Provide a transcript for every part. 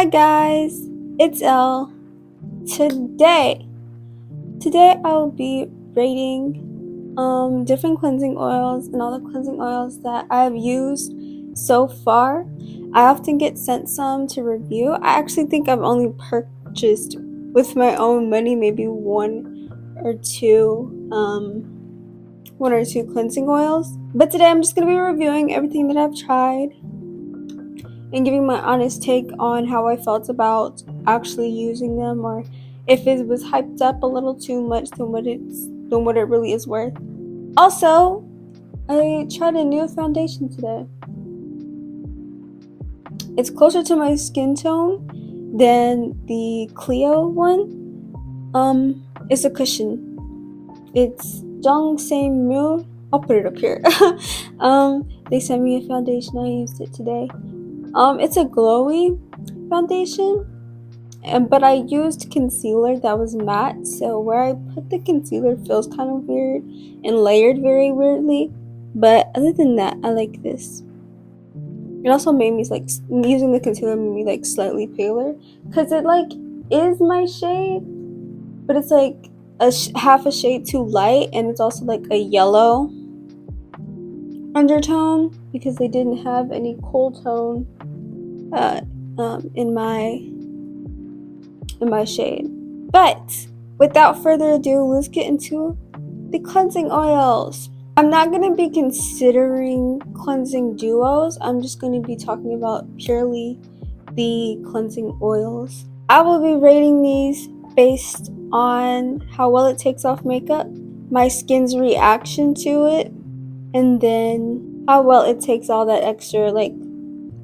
Hi guys, it's Elle. Today, today I'll be rating different cleansing oils and all the cleansing oils that I've used so far. I often get sent some to review. I actually think I've only purchased with my own money maybe or two one or two cleansing oils. But today I'm just gonna be reviewing everything that I've tried and giving my honest take on how I felt about actually using them, or if it was hyped up a little too much than what it really is worth. Also, I tried a new foundation today. It's closer to my skin tone than the Clio one. It's a cushion. It's Jongsae-mu. I'll put it up here. They sent me a foundation. I used it today. It's a glowy foundation, but I used concealer that was matte, so where I put the concealer feels kind of weird and layered very weirdly. But other than that, I like this. It also made me using the concealer made me slightly paler, because it is my shade, but it's half a shade too light, and it's also a yellow undertone because they didn't have any cool tone in my shade. But without further ado, let's get into the cleansing oils. I'm not going to be considering cleansing duos. I'm just going to be talking about purely the cleansing oils. I will be rating these based on how well it takes off makeup, my skin's reaction to it, and then how well it takes all that extra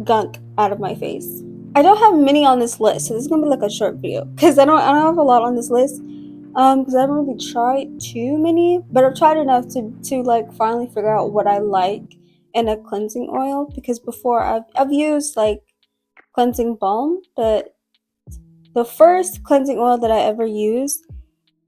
gunk out of my face. I don't have many on this list, so this is gonna be a short video because I don't have a lot on this list. Because I haven't really tried too many, but I've tried enough to finally figure out what I like in a cleansing oil. Because before I've used cleansing balm, but the first cleansing oil that I ever used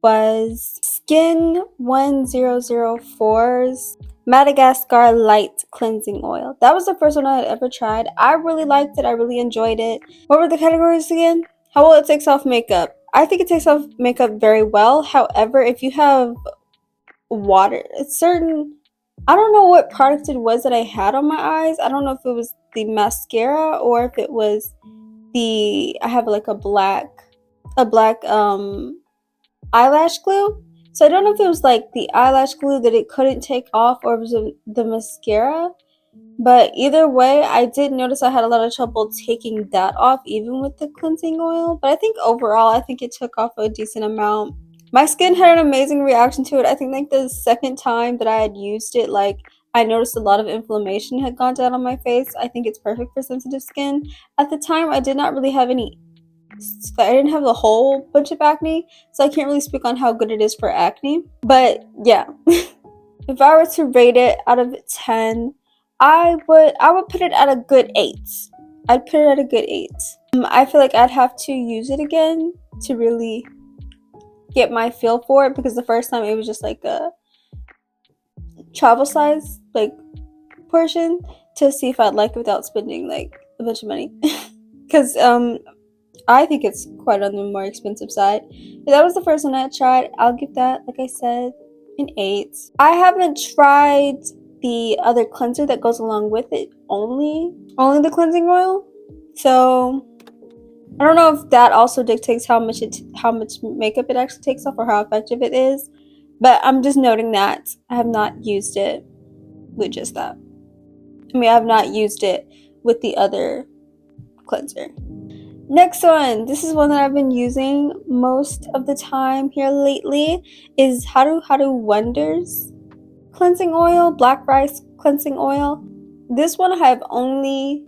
was Skin 1004's Madagascar Light Cleansing Oil. That was the first one I had ever tried. I really liked it. I really enjoyed it. What were the categories again? How well it takes off makeup. I think it takes off makeup very well. However, if you have water, I don't know what product it was that I had on my eyes. I don't know if it was the mascara or if it was I have a black eyelash glue. So I don't know if it was the eyelash glue that it couldn't take off, or it was the mascara. But either way, I did notice I had a lot of trouble taking that off, even with the cleansing oil. But I think overall, I think it took off a decent amount. My skin had an amazing reaction to it. I think the second time that I had used it, I noticed a lot of inflammation had gone down on my face. I think it's perfect for sensitive skin. At the time, I did not really have I didn't have a whole bunch of acne, so I can't really speak on how good it is for acne. But yeah, if I were to rate it out of 10, I would put it at a good 8. I'd put it at a good 8. I feel like I'd have to use it again to really get my feel for it, because the first time it was just a travel size portion, to see if I'd like it without spending a bunch of money. Because I think it's quite on the more expensive side. But that was the first one I tried. I'll give that, like I said, an 8. I haven't tried the other cleanser that goes along with it, only the cleansing oil. So I don't know if that also dictates how much makeup it actually takes off, or how effective it is. But I'm just noting that I have not used it with just that. I mean, I have not used it with the other cleanser. Next one, this is one that I've been using most of the time here lately, is Haru Wonders cleansing oil, black rice cleansing oil. This one I have only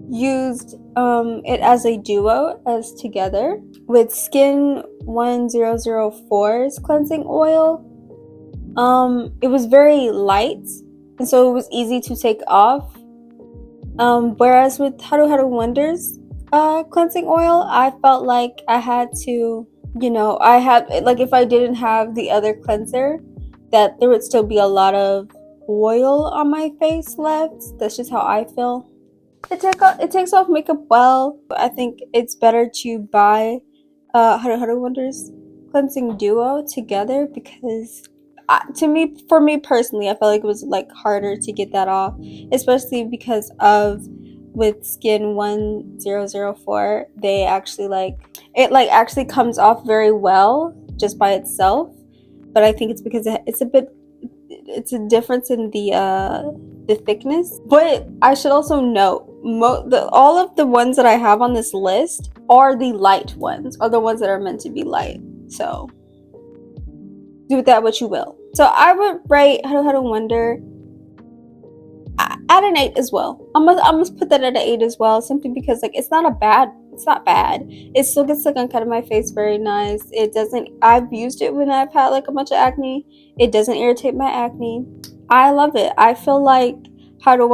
used it as a duo, as together, with Skin 1004's cleansing oil. It was very light, and so it was easy to take off. Whereas with Haru Wonders cleansing oil, I felt like I had to, if I didn't have the other cleanser, that there would still be a lot of oil on my face left. That's just how I feel. It takes off makeup well. I think it's better to buy Huda Wonders cleansing duo together because for me personally, I felt like it was like harder to get that off, especially because of with Skin 1004, they actually actually comes off very well just by itself. But I think it's because it's a difference in the thickness. But I should also note all of the ones that I have on this list are the light ones, are the ones that are meant to be light. So do with that what you will. So I would rate Huda Wonder at an 8 as well. I'm gonna put that at an 8 as well, simply because like it's not bad. It still gets like uncut in my face very nice. It doesn't. I've used it when I've had like a bunch of acne. It doesn't irritate my acne. I love it. I feel like Huda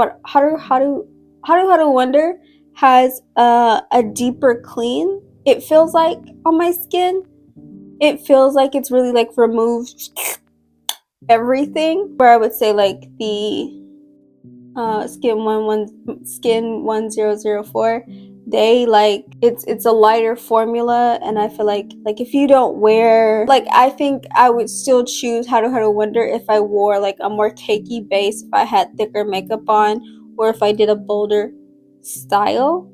Wonder has a deeper clean. It feels like on my skin. It feels like it's really like removed everything. Where I would say like the Skin 1004, they like it's a lighter formula, and I feel like if you don't wear like, I think I would still choose Huda Wonder if I wore like a more cakey base, if I had thicker makeup on, or if I did a bolder style.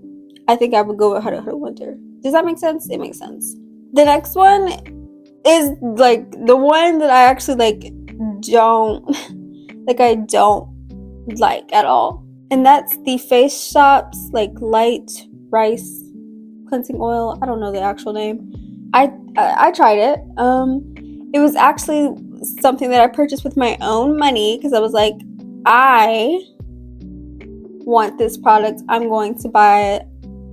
I think I would go with Huda Wonder. Does that make sense? It makes sense. The next one is like the one that I actually like don't I don't like at all, and that's the Face Shop's like light rice cleansing oil. I don't know the actual name. I tried it. It was actually something that I purchased with my own money because I was like, I want this product, I'm going to buy it.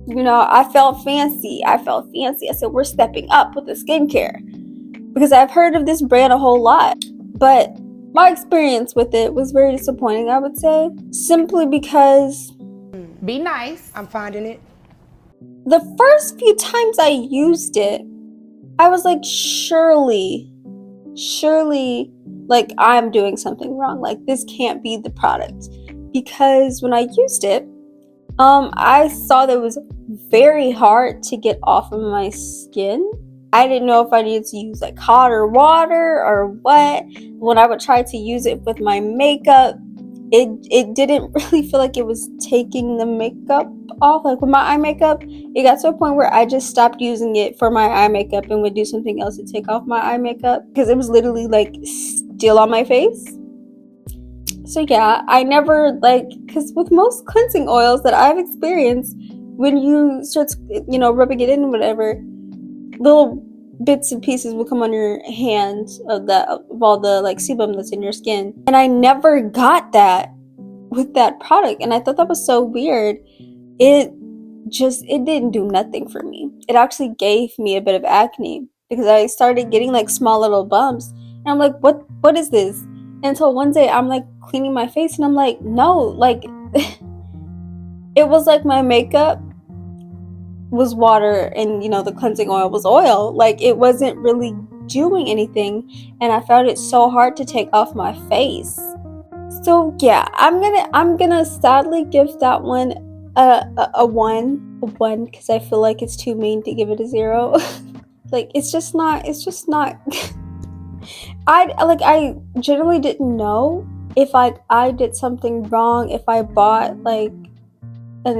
You know, I felt fancy. I said, we're stepping up with the skincare because I've heard of this brand a whole lot, but my experience with it was very disappointing, I would say, simply because be nice. I'm finding it. The first few times I used it, I was like, surely, like I'm doing something wrong. Like this can't be the product, because when I used it, I saw that it was very hard to get off of my skin. I didn't know if I needed to use like hotter water or what. When I would try to use it with my makeup, it didn't really feel like it was taking the makeup off. Like with my eye makeup, it got to a point where I just stopped using it for my eye makeup and would do something else to take off my eye makeup because it was literally like still on my face. So yeah, I never because with most cleansing oils that I've experienced, when you start, rubbing it in, whatever, little bits and pieces will come on your hand of all the like sebum that's in your skin, and I never got that with that product, and I thought that was so weird. It didn't do nothing for me. It actually gave me a bit of acne because I started getting like small little bumps, and I'm like, what is this? Until one day I'm like cleaning my face, and I'm like, no, like it was like my makeup was water and the cleansing oil was oil. Like it wasn't really doing anything, and I found it so hard to take off my face. So yeah, I'm gonna sadly give that one a one because I feel like it's too mean to give it a 0. Like it's just not I generally didn't know if I did something wrong if I bought like an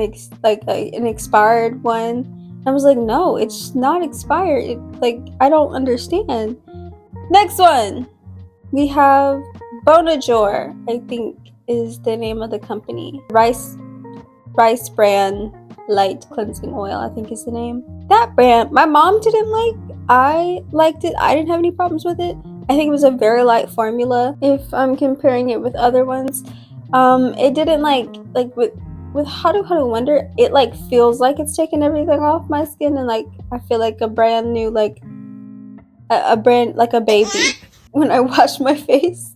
expired one. I was like, no, it's not expired. I don't understand. Next one, we have Bonjour, I think is the name of the company. Rice brand light cleansing oil, I think is the name. That brand, my mom didn't like. I liked it. I didn't have any problems with it. I think it was a very light formula if I'm comparing it with other ones. It didn't with Huda Wonder, it feels like it's taking everything off my skin, and I feel like a brand new a brand like a baby when I wash my face.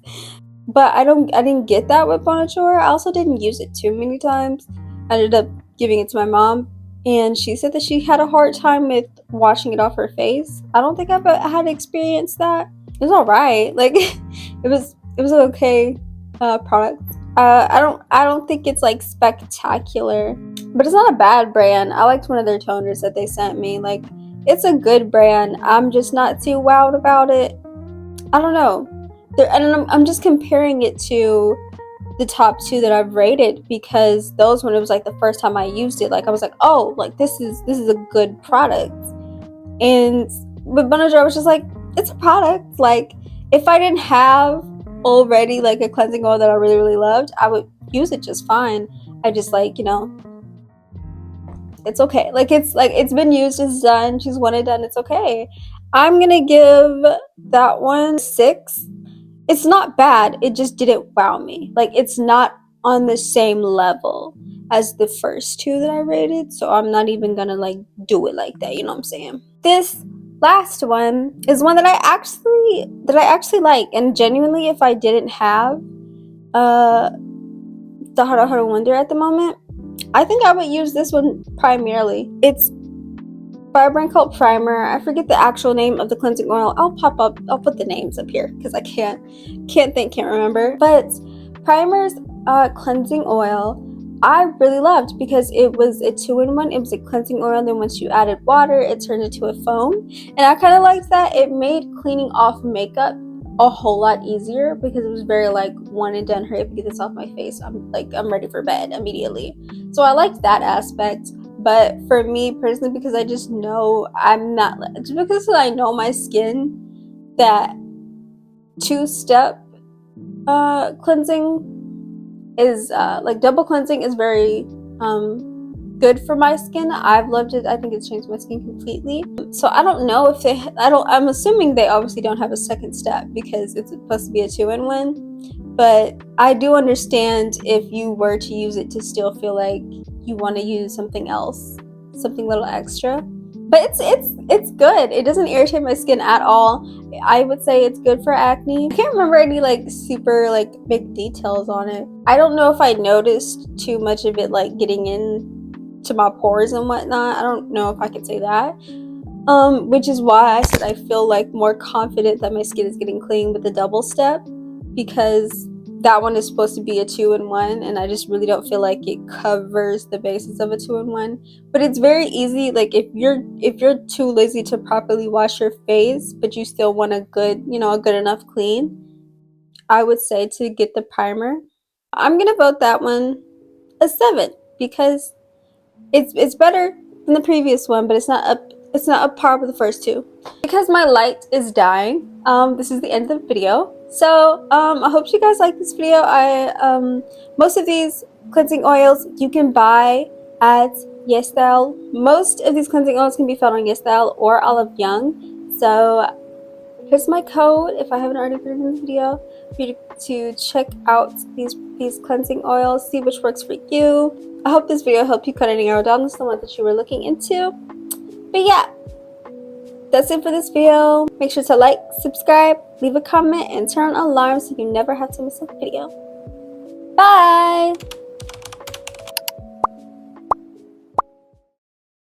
But I didn't get that with Bonjour. I also didn't use it too many times. I ended up giving it to my mom, and she said that she had a hard time with washing it off her face. I don't think I've had experienced that. It was alright. It was an okay product. I don't think it's like spectacular, but it's not a bad brand. I liked one of their toners that they sent me. Like, it's a good brand. I'm just not too wowed about it. I don't know. And I'm just comparing it to the top two that I've rated, because those, when it was like the first time I used it, like I was like, oh, like this is a good product. And with Bonador, I was just like, it's a product. Like, if I didn't have already like a cleansing oil that I really, really loved, I would use it just fine. I just like, it's okay. Like, it's been used, it's done. She's wanted done, it's okay. I'm gonna give that one 6. It's not bad, it just didn't wow me. Like, it's not on the same level as the first two that I rated, so I'm not even gonna like do it like that, you know what I'm saying? This last one is one that I actually like, and genuinely, if I didn't have the Hara Hara Wonder at the moment, I think I would use this one primarily. It's by a brand called Primer. I forget the actual name of the cleansing oil. I'll put the names up here because I can't remember. But Primer's cleansing oil I really loved, because it was a 2-in-1. It was a cleansing oil, and then once you added water, it turned into a foam. And I kind of liked that. It made cleaning off makeup a whole lot easier, because it was very like one and done. Hurry up and get this off my face. I'm ready for bed immediately. So I liked that aspect. But for me personally, because I just know because I know my skin, that 2-step cleansing is like double cleansing is very good for my skin. I've loved it. I think it's changed my skin completely. So I don't know if I'm assuming they obviously don't have a second step, because it's supposed to be a 2-in-1. But I do understand if you were to use it to still feel like you want to use something else, something a little extra. But it's good. It doesn't irritate my skin at all. I would say it's good for acne. I can't remember any like super like big details on it. I don't know if I noticed too much of it like getting in to my pores and whatnot. I don't know if I could say that. Which is why I said I feel like more confident that my skin is getting clean with the double step, because that one is supposed to be a 2-in-1, and I just really don't feel like it covers the basis of a 2-in-1. But it's very easy. Like, if you're too lazy to properly wash your face, but you still want a good enough clean, I would say to get the primer. I'm gonna vote that one a 7, because it's better than the previous one, but it's not up par with the first two. Because my light is dying, this is the end of the video. So I hope you guys like this video. Most of these cleansing oils you can buy at YesStyle. Most of these cleansing oils can be found on YesStyle or Olive Young. So here's my code, if I haven't already put it in the video, for you to check out these cleansing oils, see which works for you. I hope this video helped you cut and narrow down the one that you were looking into. But yeah, that's it for this video. Make sure to like, subscribe, leave a comment, and turn on alarms so you never have to miss a video. Bye!